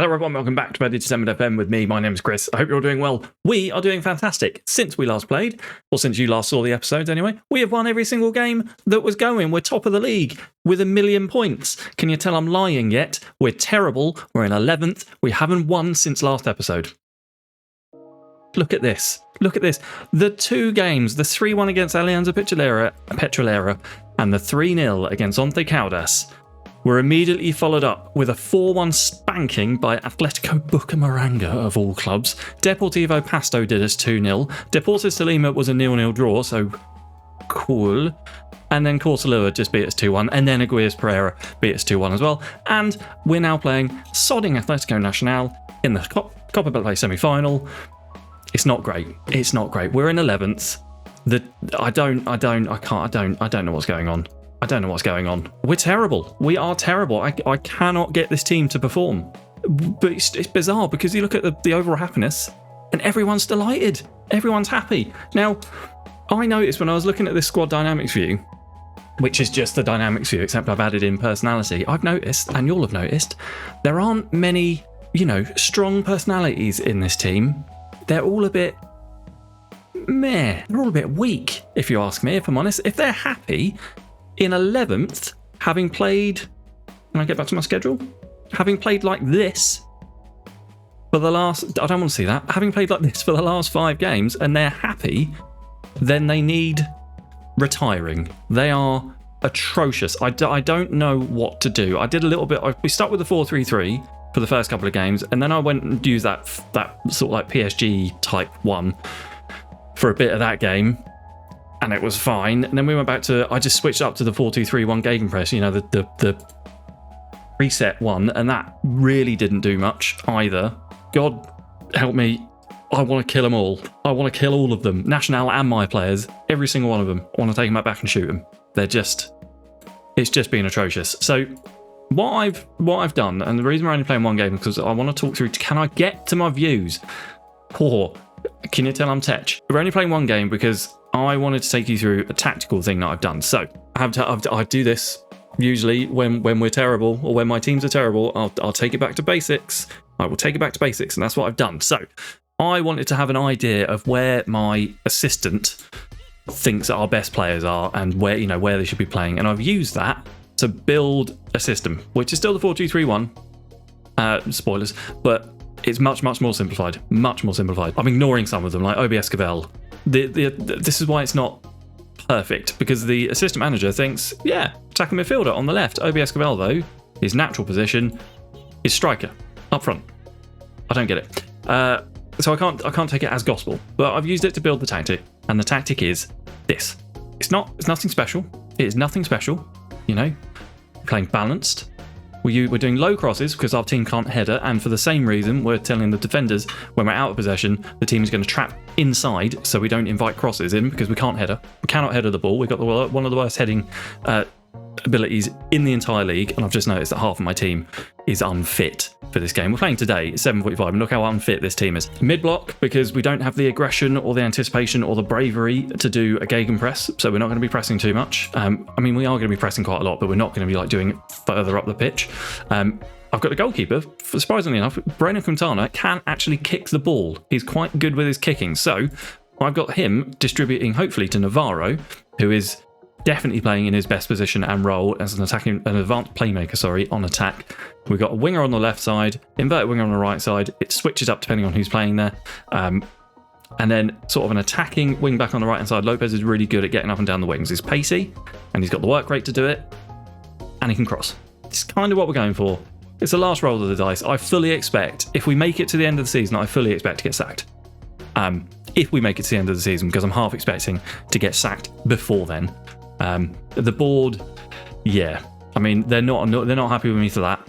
Hello everyone, welcome back to FairlyDeterminedFM with me. My name is Chris. I hope you're all doing well. We are doing fantastic. Since we last played, or since you last saw the episodes anyway, we have won every single game that was going. We're top of the league with 1 million points. Can you tell I'm lying yet? We're terrible. We're in 11th. We haven't won since last episode. Look at this. Look at this. The 2 games, the 3-1 against Alianza Petrolera and the 3-0 against Once Caldas, were immediately followed up with a 4-1 spanking by Atletico Bucaramanga of all clubs. Deportivo Pasto did us 2-0. Deportes Tolima was a 0-0 draw, so cool. And then Corsalua just beat us 2-1. And then Aguirre Pereira beat us 2-1 as well. And we're now playing sodding Atletico Nacional in the Copa del Rey semi-final. It's not great. It's not great. We're in 11th. I don't know what's going on. I don't know what's going on. We're terrible. We are terrible. I cannot get this team to perform. But it's bizarre because you look at the overall happiness and everyone's delighted. Everyone's happy. Now, I noticed when I was looking at this squad dynamics view, which is just the dynamics view, except I've added in personality, I've noticed, and you'll have noticed, there aren't many, strong personalities in this team. They're all a bit meh. They're all a bit weak, if you ask me, if I'm honest. If they're happy in 11th, having played... Can I get back to my schedule? Having played like this for the last... I don't want to see that. Having played like this for the last 5 games and they're happy, then they need retiring. They are atrocious. I don't know what to do. I did a little bit... We start with the 4-3-3 for the first couple of games, and then I went and used that sort of like PSG type one for a bit of that game, and it was fine. And then we went back to, I just switched up to the 4-2-3-1 gegenpress, the reset one, and that really didn't do much either. God help me, I want to kill them all. I want to kill all of them, Nacional and my players, every single one of them. I want to take them back and shoot them. It's just been atrocious. So what I've done, and the reason we're only playing one game is because I want to talk through, can I get to my views? Can you tell I'm tech? We're only playing one game because I wanted to take you through a tactical thing that I've done. So I do this usually when we're terrible, or when my teams are terrible. I'll take it back to basics. I will take it back to basics, and that's what I've done. So I wanted to have an idea of where my assistant thinks our best players are and where they should be playing, and I've used that to build a system, which is still the 4-2-3-1. Spoilers, but it's much more simplified. Much more simplified. I'm ignoring some of them, like Obi Escobar. This is why it's not perfect, because the assistant manager thinks, attacking midfielder on the left. Obi Escobar, though, his natural position is striker up front. I don't get it. So I can't take it as gospel, but I've used it to build the tactic, and the tactic is this. It's nothing special. It is nothing special. Playing balanced. We're doing low crosses because our team can't header, and for the same reason, we're telling the defenders when we're out of possession, the team is going to trap inside, so we don't invite crosses in because we can't header. We cannot header the ball. We've got one of the worst heading abilities in the entire league, and I've just noticed that half of my team is unfit for this game. We're playing today at 7:45, and look how unfit this team is. Mid-block, because we don't have the aggression or the anticipation or the bravery to do a gegenpress, so we're not going to be pressing too much. We are going to be pressing quite a lot, but we're not going to be doing it further up the pitch. I've got a goalkeeper, surprisingly enough, Breno Quintana can actually kick the ball. He's quite good with his kicking, so I've got him distributing hopefully to Navarro, who is definitely playing in his best position and role as an advanced playmaker, on attack. We've got a winger on the left side, inverted winger on the right side. It switches up depending on who's playing there. And then sort of an attacking wing back on the right hand side. Lopez is really good at getting up and down the wings. He's pacey, and he's got the work rate to do it, and he can cross. It's kind of what we're going for. It's the last roll of the dice. I fully expect, if we make it to the end of the season, I fully expect to get sacked. If we make it to the end of the season, because I'm half expecting to get sacked before then. The board, they're not happy with me for that.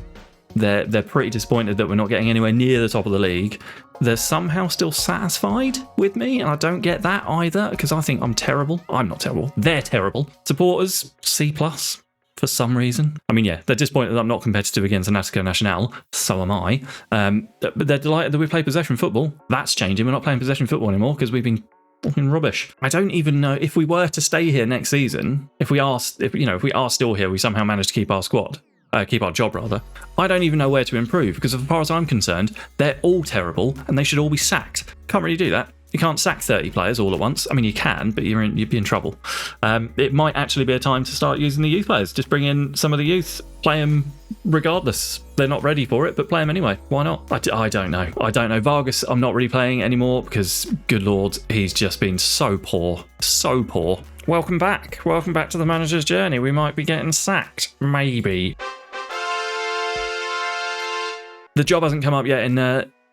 They're pretty disappointed that we're not getting anywhere near the top of the league. They're somehow still satisfied with me, and I don't get that either, because I think I'm terrible. I'm not terrible. They're terrible. Supporters, C+, for some reason. They're disappointed that I'm not competitive against Atletico Nacional. So am I. But they're delighted that we play possession football. That's changing. We're not playing possession football anymore because we've been fucking rubbish. I don't even know if we were to stay here next season, if we are still here, we somehow manage to keep our squad. keep our job rather. I don't even know where to improve because as far as I'm concerned, they're all terrible and they should all be sacked. Can't really do that. You can't sack 30 players all at once. I mean, you can, but you'd be in trouble. It might actually be a time to start using the youth players. Just bring in some of the youth, play them regardless. They're not ready for it, but play them anyway. Why not? I don't know. I don't know. Vargas, I'm not really playing anymore because, good Lord, he's just been so poor. So poor. Welcome back. Welcome back to the manager's journey. We might be getting sacked. Maybe. The job hasn't come up yet in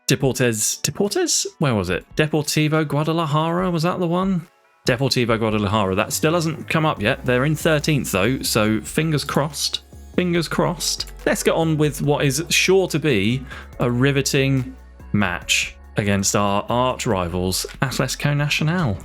Deportes? Where was it? Deportivo Guadalajara, was that the one? Deportivo Guadalajara. That still hasn't come up yet. They're in 13th though, so fingers crossed. Fingers crossed. Let's get on with what is sure to be a riveting match against our arch rivals, Atletico Nacional.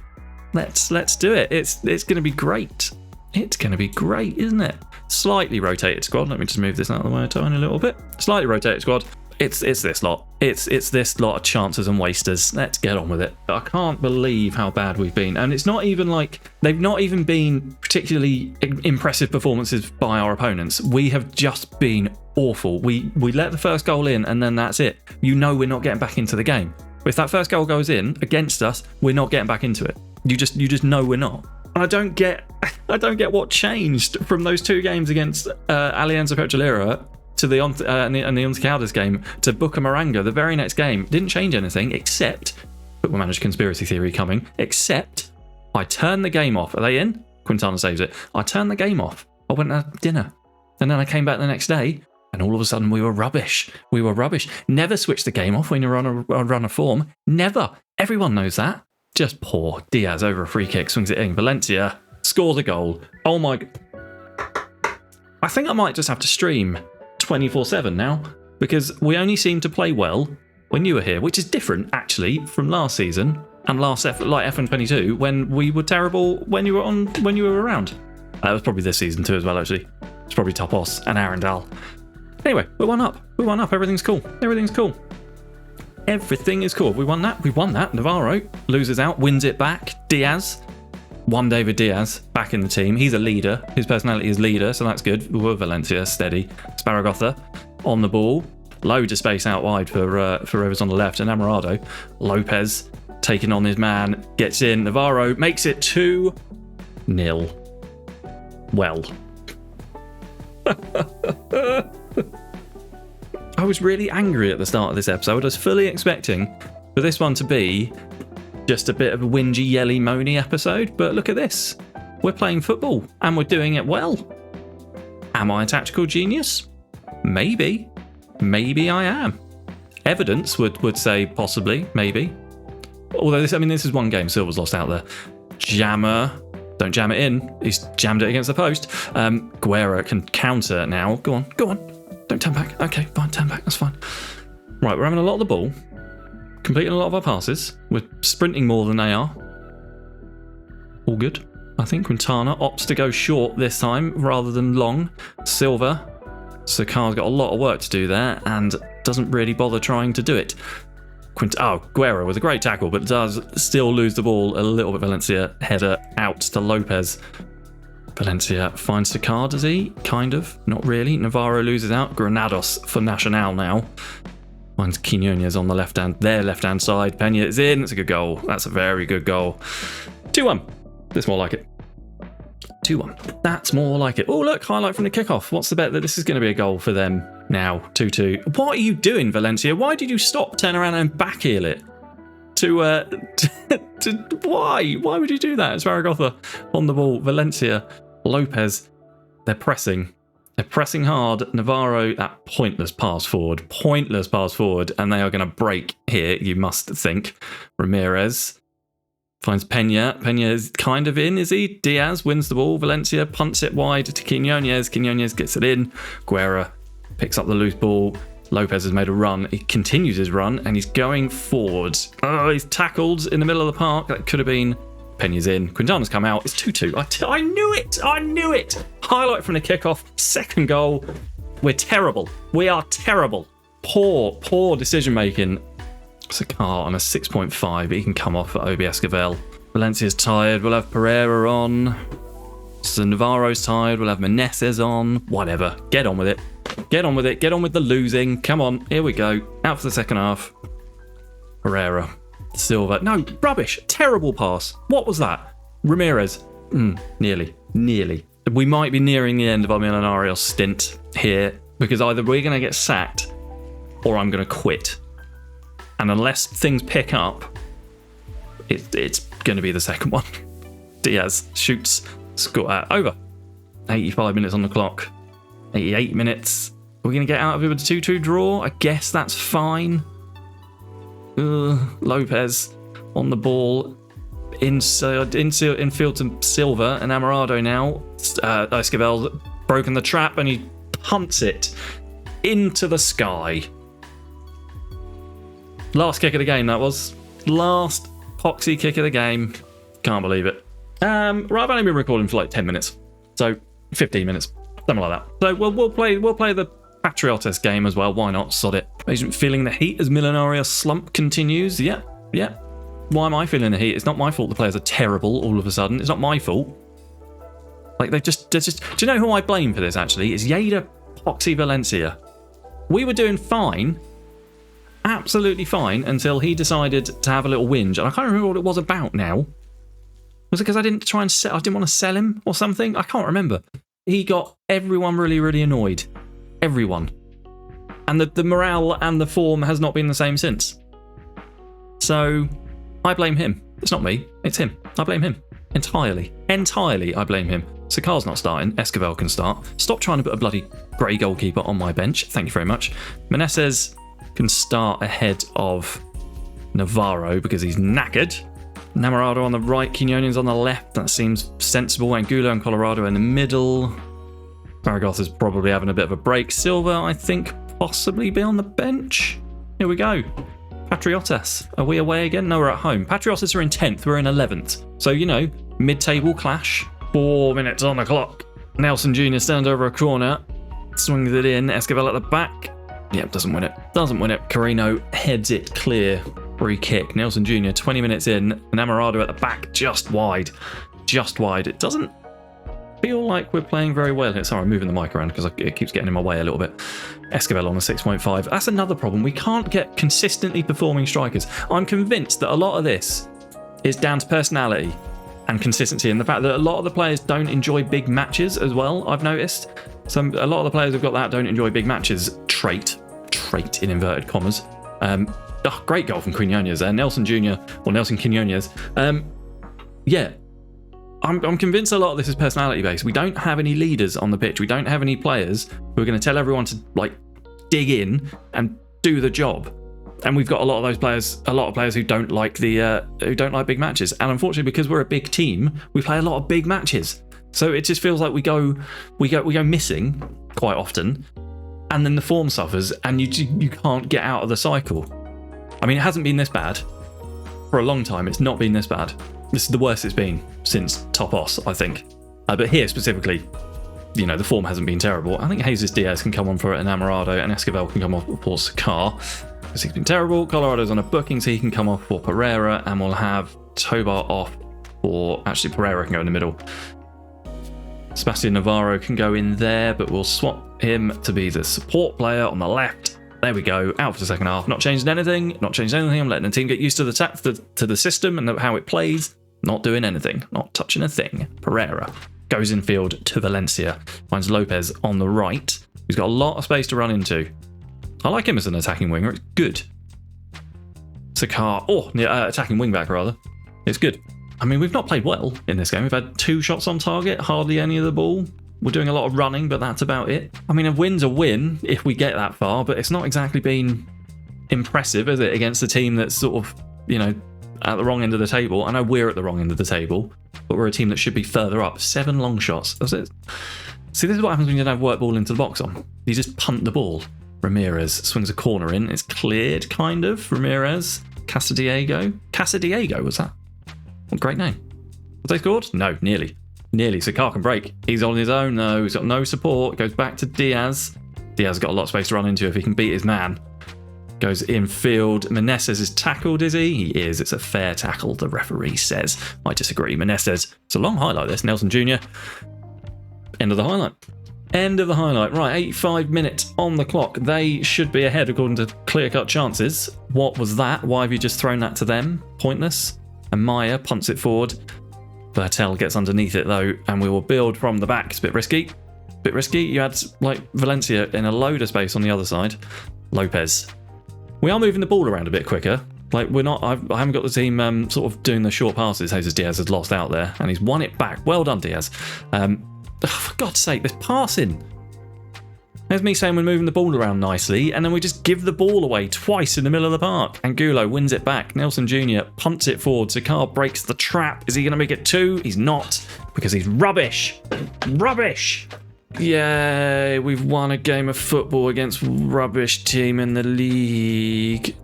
Let's do it. It's going to be great. It's going to be great, isn't it? Slightly rotated squad. Let me just move this out of the way a tiny little bit. Slightly rotated squad. It's this lot. It's this lot of chancers and wasters. Let's get on with it. I can't believe how bad we've been. And it's not even like they've not even been particularly impressive performances by our opponents. We have just been awful. We let the first goal in and then that's it. You know we're not getting back into the game. If that first goal goes in against us, we're not getting back into it. You just know we're not. And I don't get what changed from those two games against Alianza Petrolera to the Once Caldas game to Bucaramanga, the very next game. Didn't change anything except, football manager conspiracy theory coming, except I turned the game off. Are they in? Quintana saves it. I turned the game off. I went to dinner. And then I came back the next day and all of a sudden we were rubbish. We were rubbish. Never switch the game off when you're on a run of form. Never. Everyone knows that. Just poor. Diaz over a free kick, swings it in. Valencia scores a goal. Oh my... I think I might just have to stream 24/7 now because we only seem to play well when you were here, which is different actually from last season and last FM22 when we were terrible when you were around. That was probably this season too as well actually. It's probably Topos and Arundel. Anyway, we're one up. Everything's cool. Everything is cool. We won that. Navarro loses out, wins it back. Diaz. One David Diaz back in the team. He's a leader. His personality is leader, so that's good. Valencia steady. Sparagotha on the ball. Loads of space out wide for Rivers on the left. And Amorado. Lopez taking on his man. Gets in. Navarro makes it 2-0. Well. I was really angry at the start of this episode. I was fully expecting for this one to be just a bit of a whingy, yelly, moany episode, but look at this. We're playing football and we're doing it well. Am I a tactical genius? Maybe. Maybe I am. Evidence would say possibly, maybe. Although this is one game. Silver's lost out there. Jammer. Don't jam it in. He's jammed it against the post. Guerra can counter now. Go on. Don't turn back. Okay, fine, turn back. That's fine. Right, we're having a lot of the ball. Completing a lot of our passes. We're sprinting more than they are. All good. I think Quintana opts to go short this time rather than long. Silva. Sakar's got a lot of work to do there and doesn't really bother trying to do it. Guerra with a great tackle, but does still lose the ball a little bit. Valencia header out to Lopez. Valencia finds Sakar, does he? Kind of. Not really. Navarro loses out. Granados for Nacional now. Finds Quinones on their left-hand side. Pena is in. It's a good goal. That's a very good goal. 2-1. That's more like it. 2-1. That's more like it. Oh, look. Highlight from the kickoff. What's the bet that this is going to be a goal for them now? 2-2. What are you doing, Valencia? Why did you stop, turn around and backheel it? Why? Why would you do that? It's Zaragoza on the ball. Valencia, Lopez. They're pressing. They're pressing hard. Navarro, that pointless pass forward. And they are going to break here, you must think. Ramirez finds Pena. Pena is kind of in, is he? Diaz wins the ball. Valencia punts it wide to Quinones. Quinones gets it in. Guerra picks up the loose ball. Lopez has made a run. He continues his run and he's going forward. Oh, he's tackled in the middle of the park. That could have been. Pena's in. Quintana's come out. It's 2-2. I knew it. Highlight from the kickoff. Second goal. We're terrible. We are terrible. Poor decision making. Sakar on a 6.5. He can come off at OB Esquivel. Valencia's tired. We'll have Pereira on. So Navarro's tired. We'll have Meneses on. Whatever. Get on with it. Get on with it. Get on with the losing. Come on. Here we go. Out for the second half. Pereira. Silva. No, rubbish. Terrible pass. What was that? Ramirez. Nearly. We might be nearing the end of our Millonarios stint here, because either we're going to get sacked or I'm going to quit. And unless things pick up, it's going to be the second one. Diaz shoots. Score over. 85 minutes on the clock. 88 minutes. We're going to get out of it with a 2-2 draw. I guess that's fine. Lopez on the ball. Infield to Silva and Amorado now. Esquivel's broken the trap and he punts it into the sky. Last kick of the game, that was. Last poxy kick of the game. Can't believe it. Right, I've only been recording for like 10 minutes. So 15 minutes. Something like that. So we'll play the Patriotes game as well. Why not? Sod it. Feeling the heat as Millonarios slump continues. Yeah. Why am I feeling the heat? It's not my fault the players are terrible all of a sudden. It's not my fault. Like, they're just... Do you know who I blame for this, actually? It's Lleida Poxy Valencia. We were doing fine. Absolutely fine until he decided to have a little whinge. And I can't remember what it was about now. Was it because I didn't want to sell him or something? I can't remember. He got everyone really, really annoyed. Everyone. And the morale and the form has not been the same since. So... I blame him. It's not me. It's him. I blame him. Entirely. I blame him. Sakar's not starting. Esquivel can start. Stop trying to put a bloody grey goalkeeper on my bench. Thank you very much. Meneses can start ahead of Navarro because he's knackered. Namorado on the right. Quinones on the left. That seems sensible. Angulo and Colorado in the middle. Zaragoza is probably having a bit of a break. Silva, I think, possibly be on the bench. Here we go. Patriotes. Are we away again? No, we're at home. Patriotes are in 10th. We're in 11th. So, mid-table clash. 4 minutes on the clock. Nelson Jr. stands over a corner. Swings it in. Esquivel at the back. Yep, doesn't win it. Carino heads it clear. Free kick. Nelson Jr. 20 minutes in. Namorado at the back. Just wide. It doesn't feel like we're playing very well here. Sorry, I'm moving the mic around because it keeps getting in my way a little bit. Esquivel on the 6.5. That's another problem. We can't get consistently performing strikers. I'm convinced that a lot of this is down to personality and consistency, and the fact that a lot of the players don't enjoy big matches as well, I've noticed. A lot of the players have got that don't enjoy big matches trait in inverted commas. Great goal from Quinones there. Nelson Quinones. I'm convinced a lot of this is personality based. We don't have any leaders on the pitch. We don't have any players who are going to tell everyone to dig in and do the job. And we've got a lot of players who don't like big matches. And unfortunately, because we're a big team, we play a lot of big matches. So it just feels like we go missing quite often, and then the form suffers, and you can't get out of the cycle. I mean, it hasn't been this bad for a long time. It's not been this bad. This is the worst it's been since Topos, I think. But here specifically, the form hasn't been terrible. I think Jesus Diaz can come on for Enamorado, and Esquivel can come off for Sakar, because he's been terrible. Colorado's on a booking, so he can come off for Pereira, and we'll have Tobar off for... Actually, Pereira can go in the middle. Sebastian Navarro can go in there, but we'll swap him to be the support player on the left. There we go, out for the second half. Not changing anything. I'm letting the team get used to the system and how it plays. Not doing anything. Not touching a thing. Pereira goes infield to Valencia. Finds Lopez on the right. He's got a lot of space to run into. I like him as an attacking winger. It's good. Sakar. Attacking wingback, rather. It's good. I mean, we've not played well in this game. We've had 2 shots on target. Hardly any of the ball. We're doing a lot of running, but that's about it. I mean, a win's a win if we get that far, but it's not exactly been impressive, is it, against a team that's sort of, at the wrong end of the table. I know we're at the wrong end of the table, but we're a team that should be further up. 7 long shots. That's it. See, this is what happens when you don't have work ball into the box on. You just punt the ball. Ramirez swings a corner in. It's cleared, kind of. Ramirez. Casadiego, was that? What a great name. Have they scored? No, nearly. Sakar can break. He's on his own, though. He's got no support. Goes back to Diaz. Diaz got a lot of space to run into if he can beat his man. Goes infield. Meneses is tackled, is he? He is. It's a fair tackle, the referee says. I disagree. Meneses. It's a long highlight, this. Nelson Jr. End of the highlight. End of the highlight. Right, 85 minutes on the clock. They should be ahead according to clear-cut chances. What was that? Why have you just thrown that to them? Pointless. And Maya punts it forward. Bertel gets underneath it though, and we will build from the back. It's a bit risky. Bit risky. You had like Valencia in a load of space on the other side. Lopez. We are moving the ball around a bit quicker. Like we're not. I haven't got the team sort of doing the short passes. Jesus Diaz has lost out there, and he's won it back. Well done, Diaz. For God's sake, this passing. There's me saying we're moving the ball around nicely, and then we just give the ball away twice in the middle of the park. Angulo wins it back. Nelson Jr. punts it forward. Sakar breaks the trap. Is he going to make it 2? He's not, because he's rubbish. Rubbish. Yay, we've won a game of football against rubbish team in the league.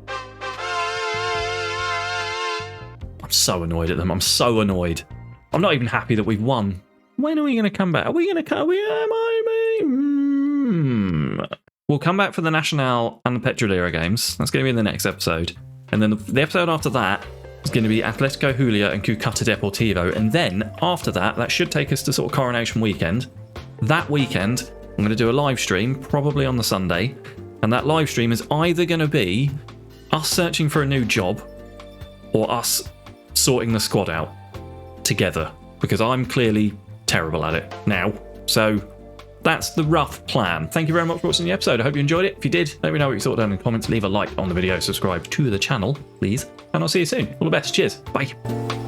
I'm so annoyed at them. I'm so annoyed. I'm not even happy that we've won. When are we going to come back? Are we going to come? We'll come back for the Nacional and the Petrolera games. That's going to be in the next episode. And then the episode after that is going to be Atletico Julia and Cucata Deportivo. And then after that, that should take us to sort of Coronation Weekend. That weekend, I'm going to do a live stream, probably on the Sunday. And that live stream is either going to be us searching for a new job or us sorting the squad out together. Because I'm clearly terrible at it now. So that's the rough plan. Thank you very much for watching the episode. I hope you enjoyed it. If you did, let me know what you thought down in the comments. Leave a like on the video, subscribe to the channel, please. And I'll see you soon. All the best. Cheers. Bye.